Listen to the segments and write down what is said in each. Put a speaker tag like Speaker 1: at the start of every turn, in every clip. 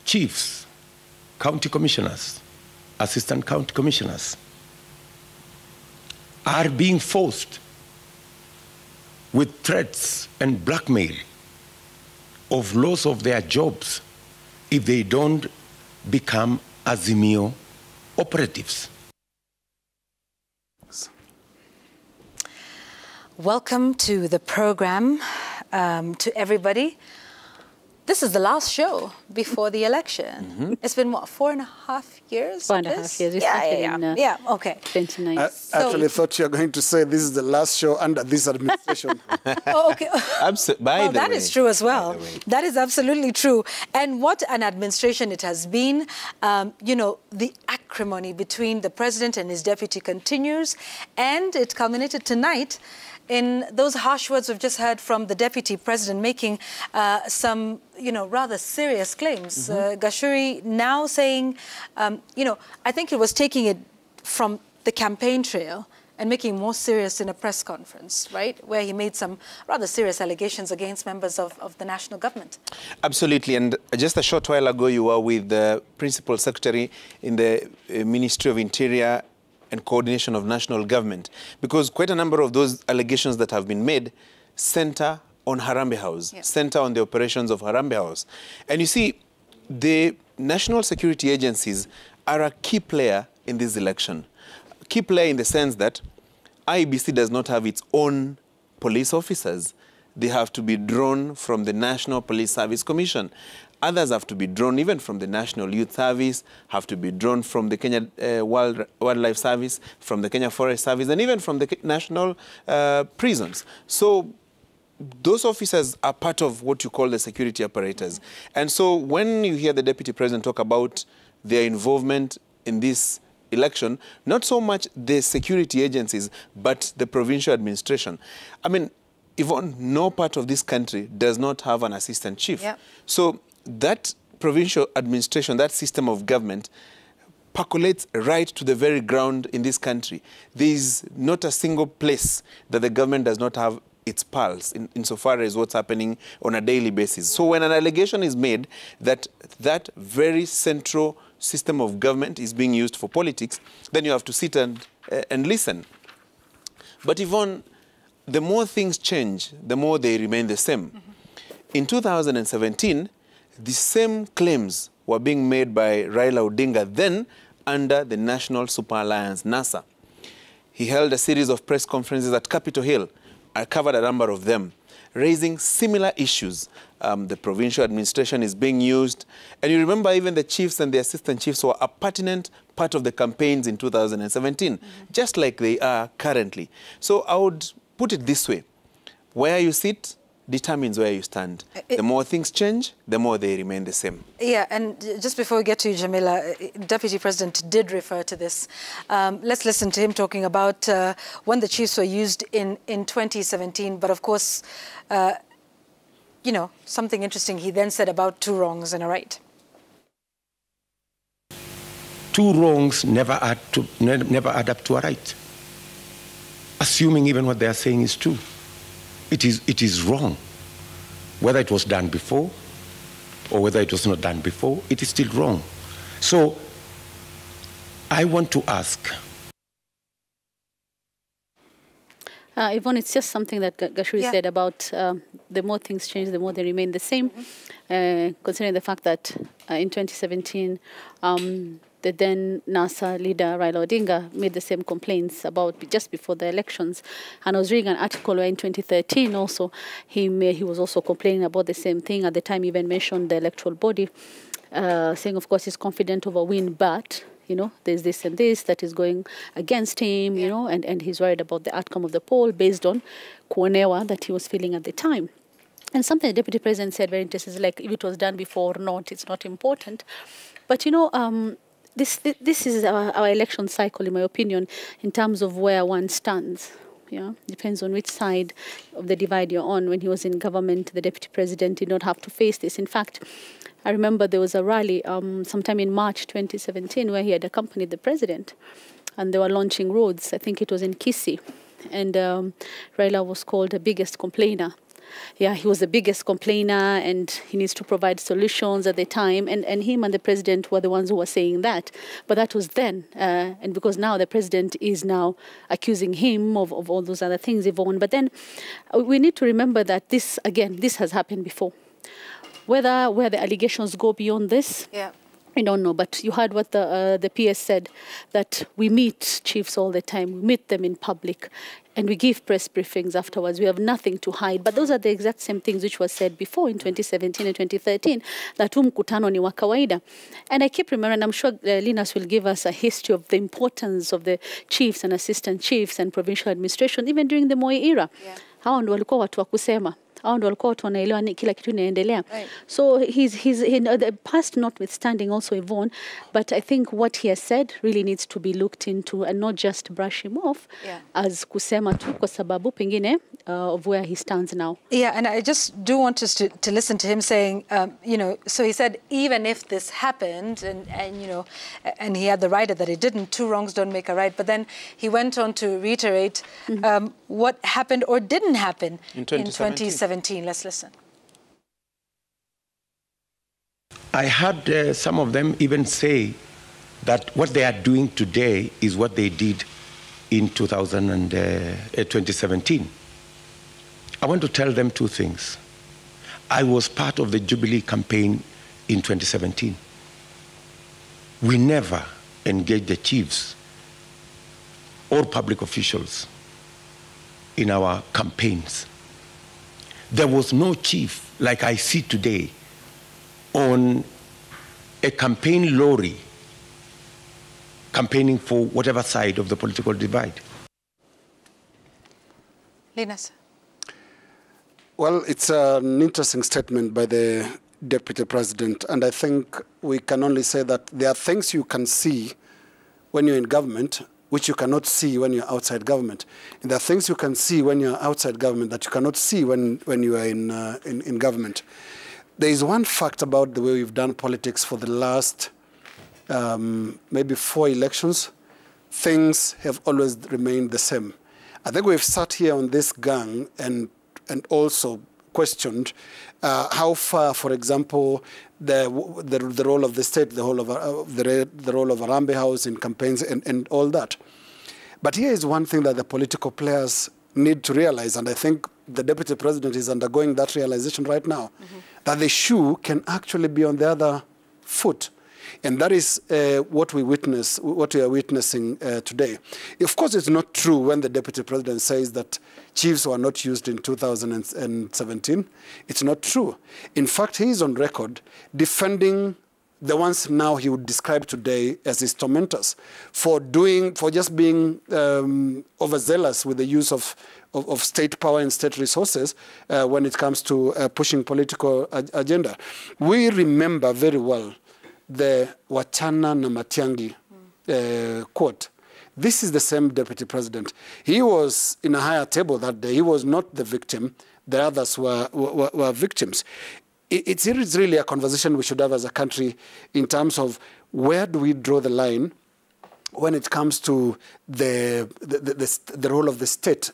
Speaker 1: chiefs, county commissioners, assistant county commissioners are being forced with threats and blackmail of loss of their jobs if they don't become Azimio operatives.
Speaker 2: Welcome to the program, to everybody. This is the last show before the election. It's been, what, 4.5 years?
Speaker 3: 4.5 years.
Speaker 2: Yeah, okay.
Speaker 3: 29.
Speaker 4: I actually thought you were going to say this is the last show under this administration.
Speaker 2: Oh, okay.
Speaker 5: Well,
Speaker 2: that is true as well. That is absolutely true. And what an administration it has been. You know, the acrimony between the president and his deputy continues, and it culminated tonight in those harsh words we've just heard from the deputy president making some, you know, rather serious claims. Gachuri now saying, you know, I think he was taking it from the campaign trail and making more serious in a press conference, right, where he made some rather serious allegations against members of the national government.
Speaker 5: Absolutely. And just a short while ago, you were with the principal secretary in the Ministry of Interior and Coordination of National Government, because quite a number of those allegations that have been made center on Harambee House, center on the operations of Harambee House. And you see, the national security agencies are a key player in this election. Key player in the sense that IEBC does not have its own police officers. They have to be drawn from the National Police Service Commission. Others have to be drawn even from the National Youth Service, have to be drawn from the Kenya Wildlife Service, from the Kenya Forest Service, and even from the national prisons. So those officers are part of what you call the security apparatus. And so when you hear the Deputy President talk about their involvement in this election, not so much the security agencies, but the provincial administration. I mean, even no part of this country does not have an assistant chief.
Speaker 2: Yep.
Speaker 5: So that provincial administration, that system of government, percolates right to the very ground in this country. There is not a single place that the government does not have its pulse insofar as what's happening on a daily basis. So when an allegation is made that that very central system of government is being used for politics, then you have to sit and listen. But Yvonne, the more things change, the more they remain the same. In 2017, the same claims were being made by Raila Odinga then under the National Super Alliance, NASA. He held a series of press conferences at Capitol Hill. I covered a number of them, raising similar issues. The provincial administration is being used. And you remember even the chiefs and the assistant chiefs were a pertinent part of the campaigns in 2017, just like they are currently. So I would put it this way. Where you sit determines where you stand. The more things change, the more they remain the same. Yeah,
Speaker 2: and just before we get to you, Jamila, Deputy President did refer to this. Let's listen to him talking about when the chiefs were used in 2017. But of course, you know, something interesting he then said about two wrongs and a right.
Speaker 1: Two wrongs never add up to a right. Assuming even what they are saying is true. It is wrong. Whether it was done before or whether it was not done before, it is still wrong. So I want to ask.
Speaker 3: Yvonne, it's just something that Gachuri said about the more things change, the more they remain the same, considering the fact that in 2017, the then NASA leader, Raila Odinga, made the same complaints about just before the elections. And I was reading an article where in 2013 also, he was also complaining about the same thing. At the time, he even mentioned the electoral body, saying, of course, he's confident of a win, but, you know, there's this and this that is going against him, you know, and he's worried about the outcome of the poll based on kuonewa that he was feeling at the time. And something the Deputy President said very interesting, is like, if it was done before or not, it's not important. But, you know, this is our election cycle, in my opinion, in terms of where one stands. Yeah, depends on which side of the divide you're on. When he was in government, the Deputy President did not have to face this. In fact, I remember there was a rally sometime in March 2017 where he had accompanied the President, and they were launching roads. I think it was in Kisii. And Raila was called the biggest complainer he was the biggest complainer and he needs to provide solutions at the time. And him and the president were the ones who were saying that. But that was then. And because now the president is now accusing him of all those other things, Yvonne. But then we need to remember that this has happened before. Where the allegations go beyond this, I don't know, but you heard what the PS said, that we meet chiefs all the time, we meet them in public, and we give press briefings afterwards. We have nothing to hide. But those are the exact same things which was said before in 2017 and 2013, that mkutano ni wa kawaida. And I keep remembering, I'm sure Linus will give us a history of the importance of the chiefs and assistant chiefs and provincial administration, even during the Moi era. Hao ndio walikuwa watu wa kusema. Hao ndio walikuwa watu wanaelewa kila kitu inaendelea. So he's the past notwithstanding also Yvonne, but I think what he has said really needs to be looked into and not just brush him off as kusema tu kwa sababu pengine of where he stands now. Yeah,
Speaker 2: and I just do want us to listen to him saying, you know, so he said even if this happened and you know, and he had the right that it didn't, two wrongs don't make a right, but then he went on to reiterate what happened or didn't happen in 2017. Let's listen.
Speaker 1: I heard some of them even say that what they are doing today is what they did in 2017. I want to tell them two things. I was part of the Jubilee campaign in 2017. We never engaged the chiefs or public officials in our campaigns. There was no chief like I see today on a campaign lorry campaigning for whatever side of the political divide.
Speaker 2: Linus.
Speaker 4: Well, it's an interesting statement by the Deputy President, and I think we can only say that there are things you can see when you're in government which you cannot see when you're outside government. And there are things you can see when you're outside government that you cannot see when you are in government. There is one fact about the way we've done politics for the last maybe 4 elections. Things have always remained the same. I think we've sat here on this gang and also questioned how far, for example, the role of the state, the role of Harambee House in campaigns and all that. But here is one thing that the political players need to realize, and I think the Deputy President is undergoing that realization right now, that the shoe can actually be on the other foot. And that is what we are witnessing today. Of course, it's not true when the Deputy President says that chiefs were not used in 2017. It's not true. In fact, he is on record defending the ones now he would describe today as his tormentors for just being overzealous with the use of state power and state resources when it comes to pushing political agenda. We remember very well the Wachana na Matiang'i quote. This is the same Deputy President. He was in a higher table that day. He was not the victim. The others were victims. It's really a conversation we should have as a country in terms of where do we draw the line when it comes to the role of the state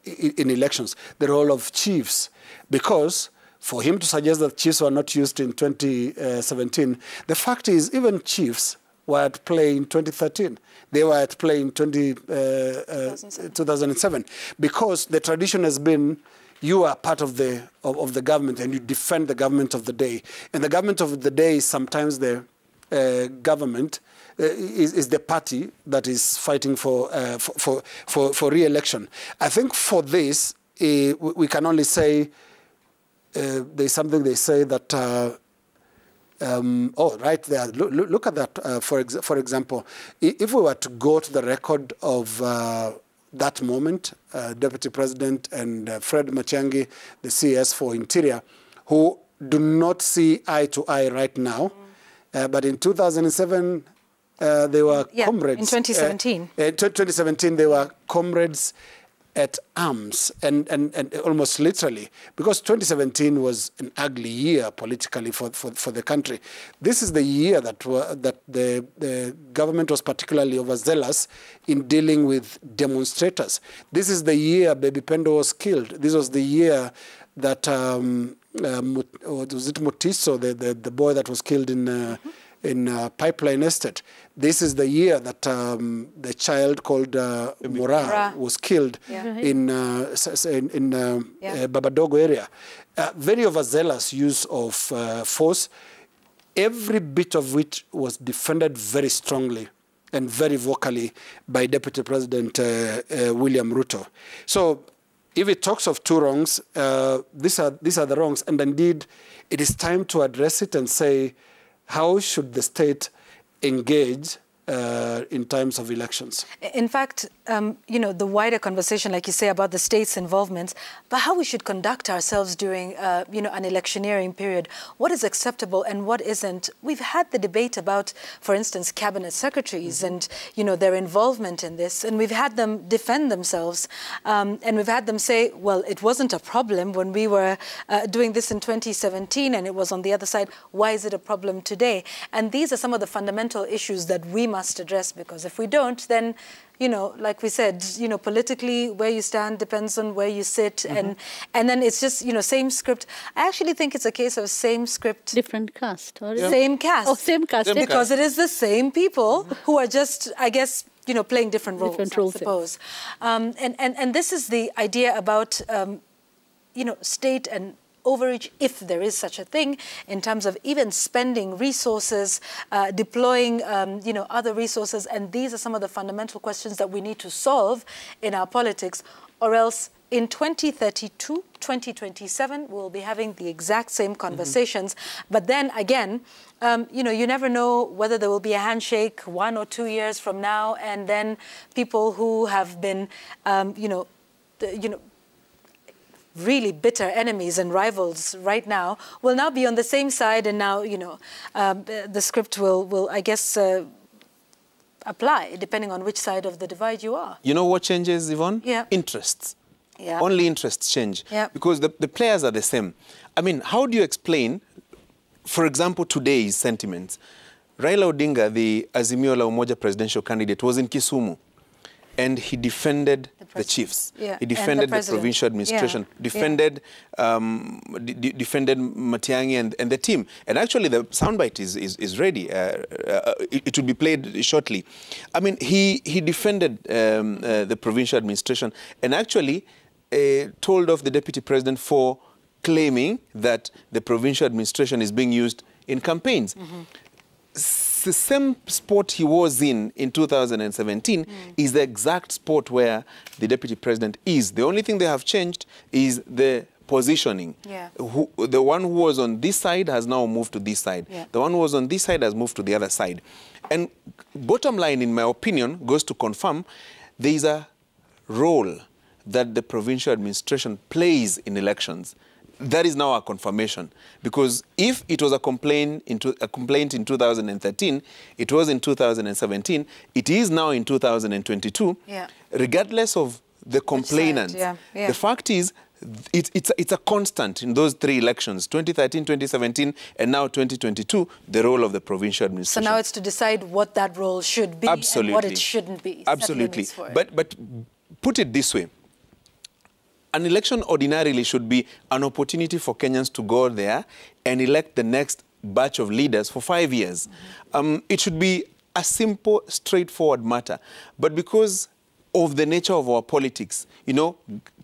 Speaker 4: in elections, the role of chiefs. Because for him to suggest that chiefs were not used in 2017, the fact is even chiefs were at play in 2013. They were at play in 2007. Because the tradition has been you are part of the government and you defend the government of the day. And the government of the day is sometimes the government is the party that is fighting for re-election. I think for this, we can only say there's something they say that, oh, right there, look at that, for example. If we were to go to the record of that moment, Deputy President and Fred Matiang'i, the CS for Interior, who do not see eye to eye right now, but in 2007, they were comrades.
Speaker 2: In 2017.
Speaker 4: 2017, they were comrades at arms, and almost literally, because 2017 was an ugly year politically for the country. This is the year that the government was particularly overzealous in dealing with demonstrators. This is the year Baby Pendo was killed. This was the year that was it Mutiso, the boy that was killed in Pipeline Estate. This is the year that the child called Mura was killed in Babadogo area. Very overzealous use of force, every bit of which was defended very strongly and very vocally by Deputy President William Ruto. So if it talks of two wrongs, these are the wrongs, and indeed it is time to address it and say, how should the state engage in times of elections?
Speaker 2: In fact, you know, the wider conversation, like you say, about the state's involvement, but how we should conduct ourselves during, you know, an electioneering period. What is acceptable and what isn't? We've had the debate about, for instance, cabinet secretaries and, you know, their involvement in this, and we've had them defend themselves, and we've had them say, well, it wasn't a problem when we were doing this in 2017 and it was on the other side. Why is it a problem today? And these are some of the fundamental issues that we must address, because if we don't, then, you know, like we said, you know, politically where you stand depends on where you sit, and then it's just, you know, same script. I actually think it's a case of same script,
Speaker 3: different cast, or
Speaker 2: same cast.
Speaker 3: Oh, same cast,
Speaker 2: because it is the same people who are just, I guess, you know, playing different roles, I suppose. And this is the idea about, you know, state and overreach, if there is such a thing, in terms of even spending resources, deploying, you know, other resources. And these are some of the fundamental questions that we need to solve in our politics, or else in 2032, 2027, we'll be having the exact same conversations. But then again, you know, you never know whether there will be a handshake 1 or 2 years from now, and then people who have been, you know, really bitter enemies and rivals right now will now be on the same side, and now, you know, the script will I guess, apply depending on which side of the divide you are.
Speaker 5: You know what changes, Yvonne?
Speaker 2: Yeah.
Speaker 5: Interests.
Speaker 2: Yeah.
Speaker 5: Only interests change.
Speaker 2: Yeah.
Speaker 5: Because the players are the same. I mean, how do you explain, for example, today's sentiments? Raila Odinga, the Azimio la Umoja presidential candidate, was in Kisumu, and he defended the chiefs.
Speaker 2: Yeah.
Speaker 5: He defended the provincial administration, defended defended Matiang'i and the team. And actually, the soundbite is ready. It will be played shortly. I mean, he defended the provincial administration and actually told off the deputy president for claiming that the provincial administration is being used in campaigns. The same spot he was in 2017 is the exact spot where the deputy president is. The only thing they have changed is the positioning.
Speaker 2: Yeah.
Speaker 5: The one who was on this side has now moved to this side.
Speaker 2: Yeah.
Speaker 5: The one who was on this side has moved to the other side. And bottom line, in my opinion, goes to confirm there is a role that the provincial administration plays in elections. That is now a confirmation, because if it was a complaint in 2013, it was in 2017, it is now in 2022.
Speaker 2: Yeah.
Speaker 5: Regardless of the complainant, the fact is it's a constant in those three elections: 2013, 2017, and now 2022. The role of the provincial administration.
Speaker 2: So now it's to decide what that role should be and what it shouldn't be.
Speaker 5: Absolutely. But put it this way. An election ordinarily should be an opportunity for Kenyans to go there and elect the next batch of leaders for 5 years. It should be a simple, straightforward matter. But because of the nature of our politics, you know,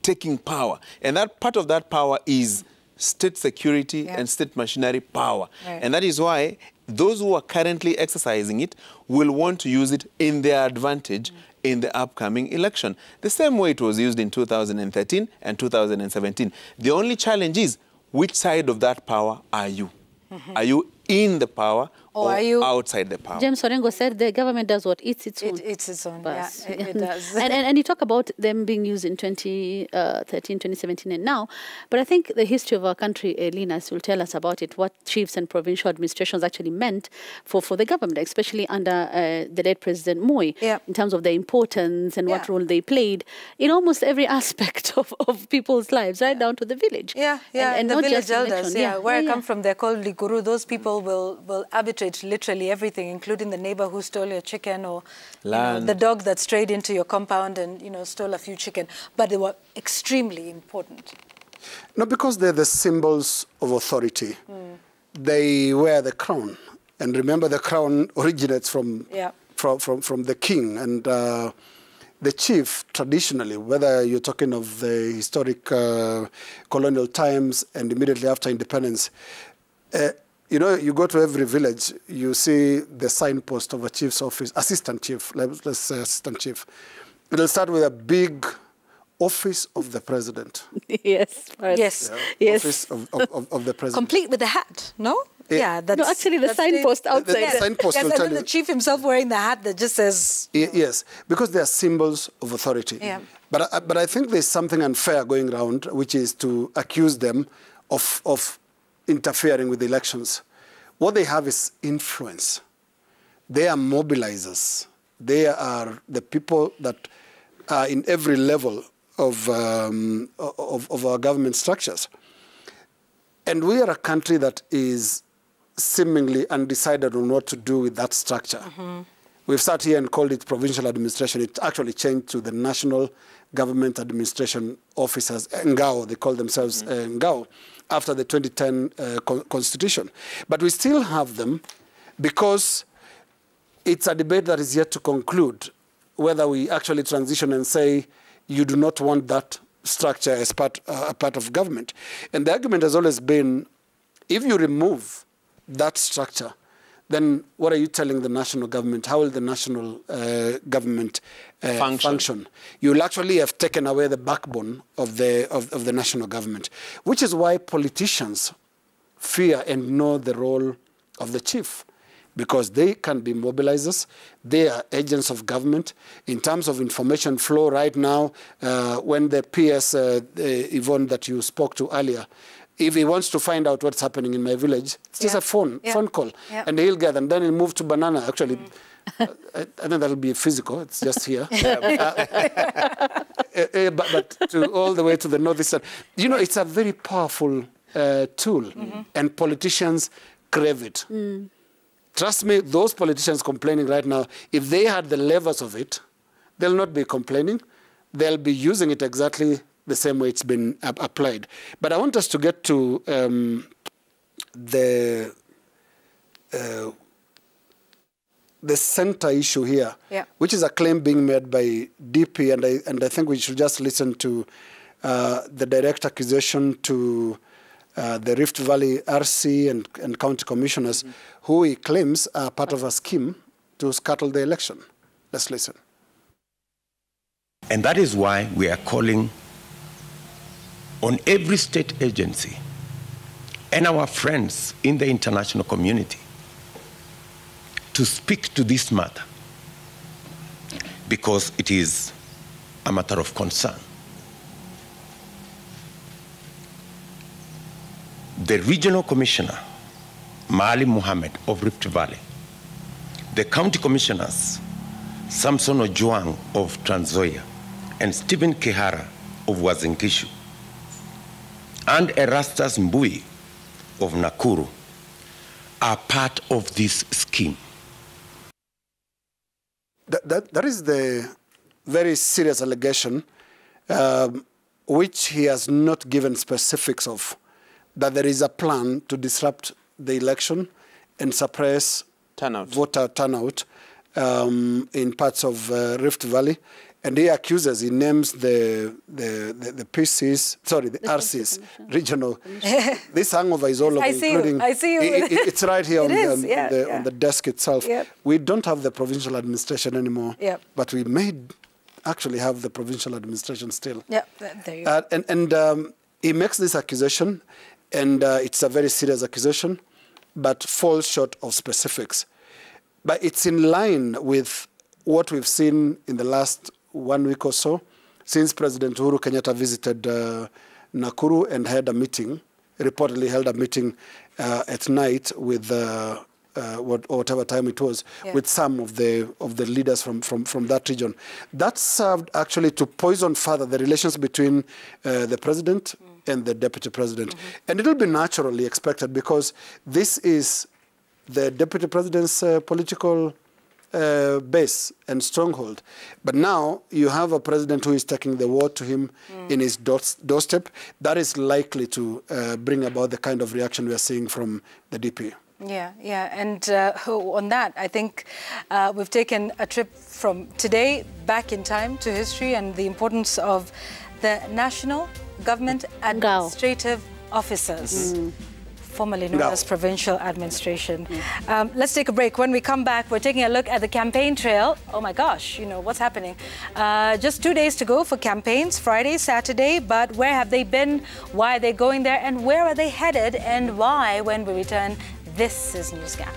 Speaker 5: taking power, and that part of that power is state security and state machinery power. Right. And that is why those who are currently exercising it will want to use it in their advantage in the upcoming election. The same way it was used in 2013 and 2017. The only challenge is, which side of that power are you? Are you in the power or are you outside the power?
Speaker 3: James Orengo said the government does what? Eats its own.
Speaker 2: It eats its own, yeah, it does.
Speaker 3: and you talk about them being used in 2013, 2017 and now, but I think the history of our country, Linas, will tell us about it, what chiefs and provincial administrations actually meant for the government, especially under the late President Moi, in terms of their importance and what role they played in almost every aspect of people's lives, right down to the village.
Speaker 2: And the not village elders, where I come from, they're called Liguru. Those people will arbitrate literally everything, including the neighbor who stole your chicken, or you know, the dog that strayed into your compound and, you know, stole a few chicken. But they were extremely important.
Speaker 4: No, because they're the symbols of authority. They wear the crown. And remember, the crown originates from the king. And the chief, traditionally, whether you're talking of the historic colonial times and immediately after independence, you know, you go to every village, you see the signpost of a chief's office, assistant chief, let's say assistant chief. It'll start with a big office of the president.
Speaker 2: Yes. Yes.
Speaker 4: Yeah,
Speaker 2: Yes.
Speaker 4: Office of the president.
Speaker 2: Complete with the hat, no? Yeah, that's...
Speaker 3: No, actually the signpost outside.
Speaker 4: The signpost will
Speaker 2: and
Speaker 4: tell
Speaker 2: then
Speaker 4: you.
Speaker 2: the chief himself wearing the hat that just says...
Speaker 4: Yes, because they are symbols of authority.
Speaker 2: Yeah.
Speaker 4: But I think there's something unfair going around, which is to accuse them of interfering with the elections. What they have is influence. They are mobilizers. They are the people that are in every level of our government structures. And we are a country that is seemingly undecided on what to do with that structure. We've sat here and called it provincial administration. It actually changed to the National Government Administration Officers, NGAO. They call themselves NGAO, after the 2010 constitution. But we still have them because it's a debate that is yet to conclude whether we actually transition and say, you do not want that structure as a part of government. And the argument has always been, if you remove that structure, then what are you telling the national government? How will the national government function? You'll actually have taken away the backbone of the national government, which is why politicians fear and know the role of the chief, because they can be mobilizers. They are agents of government. In terms of information flow right now, when the PS, Yvonne, that you spoke to earlier, if he wants to find out what's happening in my village, it's just a phone call, and he'll get, and then he'll move to Banana. Actually, I think that'll be physical. It's just here, but to all the way to the northeastern. You know, it's a very powerful tool, and politicians crave it. Trust me, those politicians complaining right now, if they had the levers of it, they'll not be complaining. They'll be using it exactly the same way it's been applied. But I want us to get to the center issue here, which is a claim being made by DP, and I think we should just listen to the direct accusation to the Rift Valley RC and county commissioners, who he claims are part of a scheme to scuttle the election. Let's listen.
Speaker 1: And that is why we are calling on every state agency and our friends in the international community to speak to this matter, because it is a matter of concern. The regional commissioner, Maalim Mohammed of Rift Valley, the county commissioners, Samson Ojuang of Trans Nzoia and Stephen Kihara of Uasin Gishu, and Erastus Mbui of Nakuru are part of this scheme.
Speaker 4: That is the very serious allegation, which he has not given specifics of, that there is a plan to disrupt the election and suppress voter turnout in parts of Rift Valley. And he accuses, he names the PCs, sorry, the RCs, regional. This hangover is all over, including...
Speaker 2: I see you.
Speaker 4: It's right here on the desk itself. We don't have the provincial administration anymore, but we may actually have the provincial administration still.
Speaker 2: There you go.
Speaker 4: And he makes this accusation, and it's a very serious accusation, but falls short of specifics. But it's in line with what we've seen in the last 1 week or so, since President Uhuru Kenyatta visited Nakuru and had a meeting, reportedly held a meeting at night with whatever time it was, with some of the leaders from that region. That served actually to poison further the relations between the president and the deputy president. And it'll be naturally expected, because this is the deputy president's political base and stronghold. But now you have a president who is taking the war to him in his doorstep. That is likely to bring about the kind of reaction we are seeing from the DP.
Speaker 2: Yeah, yeah. And on that, I think we've taken a trip from today back in time to history and the importance of the National Government Administrative Officers. Formerly known as provincial administration. Let's take a break. When we come back, we're taking a look at the campaign trail. Oh my gosh, you know, what's happening? Just 2 days to go for campaigns, Friday, Saturday, but where have they been? Why are they going there? And where are they headed? And why, when we return, this is NewsGap.